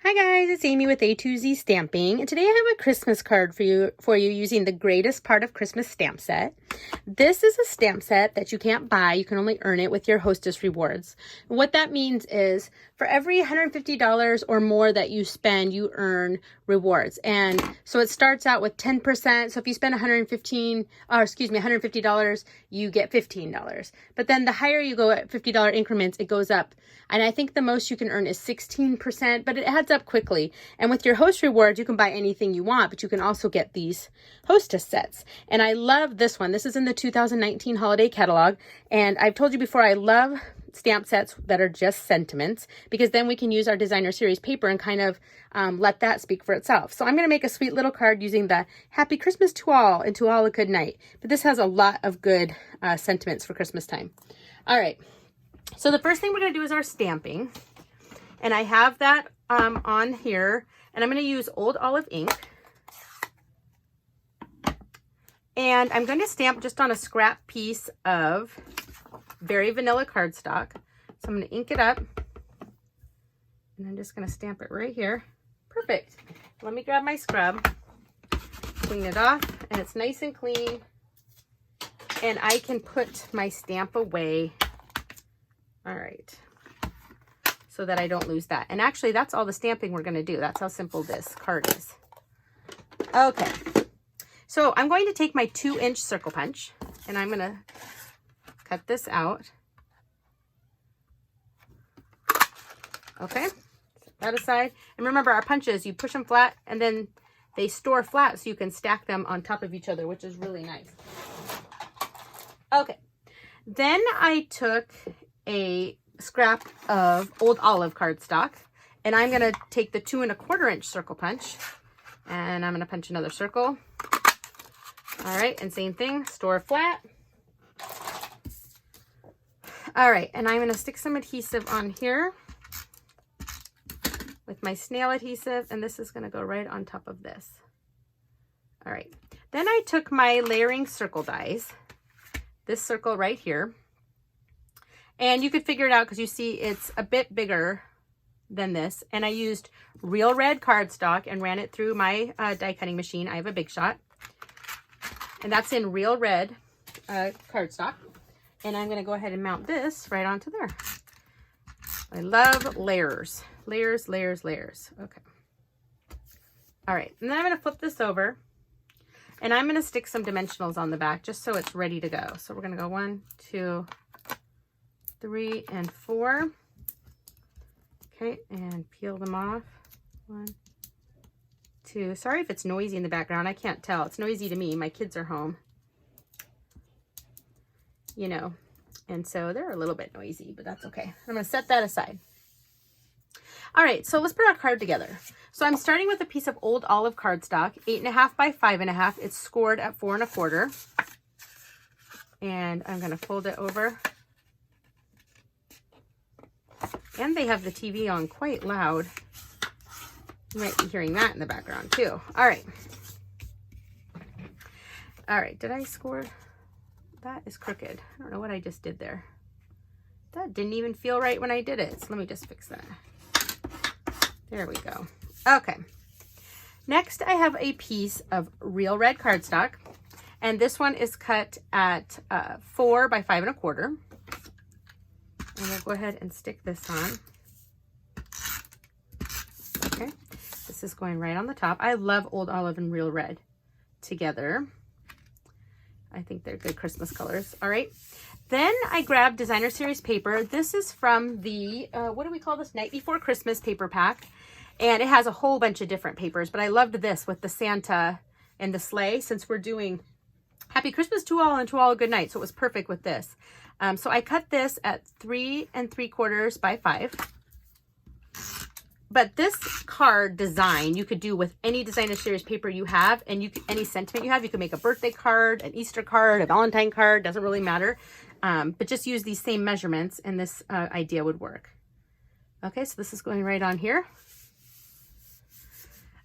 Hi guys, it's Amy with A2Z Stamping, and today I have a Christmas card for you using the Greatest Part of Christmas stamp set. This is a stamp set that you can't buy. You can only earn it with your hostess rewards. And what that means is for every $150 or more that you spend, you earn rewards. And so it starts out with 10%. So if you spend $150, you get $15. But then the higher you go at $50 increments, it goes up. And I think the most you can earn is 16%, but it adds up quickly. And with your host rewards, you can buy anything you want, but you can also get these hostess sets. And I love this one. This is in the 2019 holiday catalog. And I've told you before, I love stamp sets that are just sentiments, because then we can use our designer series paper and kind of let that speak for itself. So I'm going to make a sweet little card using the Happy Christmas to all and to all a good night. But this has a lot of good sentiments for Christmas time. All right. So the first thing we're going to do is our stamping. And I have that on here. And I'm going to use Old Olive ink. And I'm going to stamp just on a scrap piece of very vanilla cardstock. So I'm going to ink it up. And I'm just going to stamp it right here. Perfect. Let me grab my scrub. Clean it off. And it's nice and clean. And I can put my stamp away. All right, so that I don't lose that. And actually, that's all the stamping we're going to do. That's how simple this card is. Okay, so I'm going to take my 2-inch circle punch, and I'm going to cut this out. Okay, set that aside. And remember, our punches, you push them flat, and then they store flat, so you can stack them on top of each other, which is really nice. Okay, then I took a scrap of Old Olive cardstock, and I'm going to take the 2 1/4-inch circle punch, and I'm going to punch another circle. All right, and same thing, store flat. All right, and I'm going to stick some adhesive on here with my snail adhesive, and this is going to go right on top of this. All right, then I took my layering circle dies, this circle right here. And you could figure it out because you see it's a bit bigger than this. And I used real red cardstock and ran it through my die cutting machine. I have a Big Shot. And that's in real red cardstock. And I'm going to go ahead and mount this right onto there. I love layers. Layers, layers, layers. Okay. All right. And then I'm going to flip this over. And I'm going to stick some dimensionals on the back just so it's ready to go. So we're going to go 1, 2, 3, and 4. Okay, and peel them off. 1, 2. Sorry if it's noisy in the background. I can't tell. It's noisy to me. My kids are home. You know, and so they're a little bit noisy, but that's okay. I'm going to set that aside. All right, so let's put our card together. So I'm starting with a piece of Old Olive cardstock, 8.5 by 5.5. It's scored at 4 1/4. And I'm going to fold it over. And they have the TV on quite loud. You might be hearing that in the background too. All right. All right, did I score? That is crooked. I don't know what I just did there. That didn't even feel right when I did it. So let me just fix that. There we go. Okay. Next, I have a piece of real red cardstock. And this one is cut at 4 by 5 1/4. And we'll go ahead and stick this on. Okay, this is going right on the top. I love Old Olive and Real Red together. I think they're good Christmas colors. All right, then I grabbed designer series paper. This is from the, what do we call this? Night Before Christmas paper pack. And it has a whole bunch of different papers, but I loved this with the Santa and the sleigh, since we're doing Happy Christmas to all and to all a good night. So it was perfect with this. So I cut this at 3 3/4 by 5. But this card design you could do with any designer series paper you have, and you could, any sentiment you have. You could make a birthday card, an Easter card, a Valentine card, doesn't really matter. But just use these same measurements and this idea would work. Okay, so this is going right on here.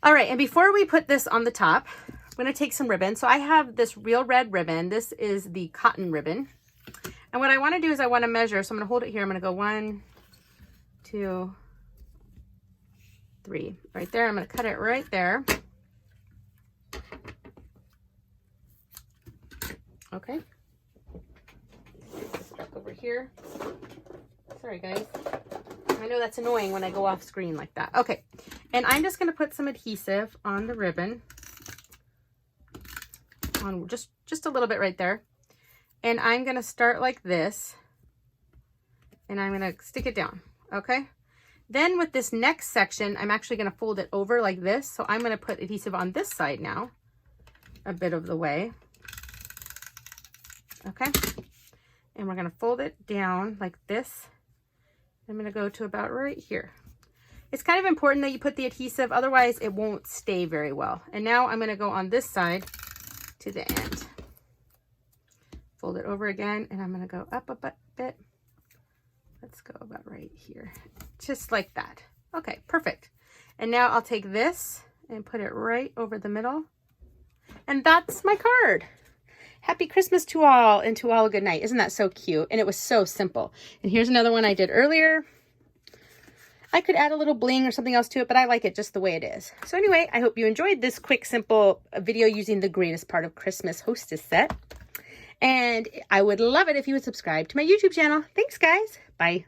All right, and before we put this on the top, I'm going to take some ribbon. So I have this real red ribbon. This is the cotton ribbon. And what I want to do is I want to measure. So I'm going to hold it here. I'm going to go 1, 2, 3 right there. I'm going to cut it right there. Okay. Stuck over here. Sorry, guys. I know that's annoying when I go off screen like that. Okay. And I'm just going to put some adhesive on the ribbon. On just a little bit right there. And I'm going to start like this. And I'm going to stick it down. Okay. Then with this next section, I'm actually going to fold it over like this. So I'm going to put adhesive on this side now, a bit of the way. Okay. And we're going to fold it down like this. I'm going to go to about right here. It's kind of important that you put the adhesive, otherwise it won't stay very well. And now I'm going to go on this side to the end. Fold it over again, and I'm going to go up a bit. Let's go about right here. Just like that. Okay, perfect. And now I'll take this and put it right over the middle. And that's my card. Happy Christmas to all, and to all a good night. Isn't that so cute? And it was so simple. And here's another one I did earlier. I could add a little bling or something else to it, but I like it just the way it is. So anyway, I hope you enjoyed this quick, simple video using the greatest part of Christmas hostess set. And I would love it if you would subscribe to my YouTube channel. Thanks, guys. Bye.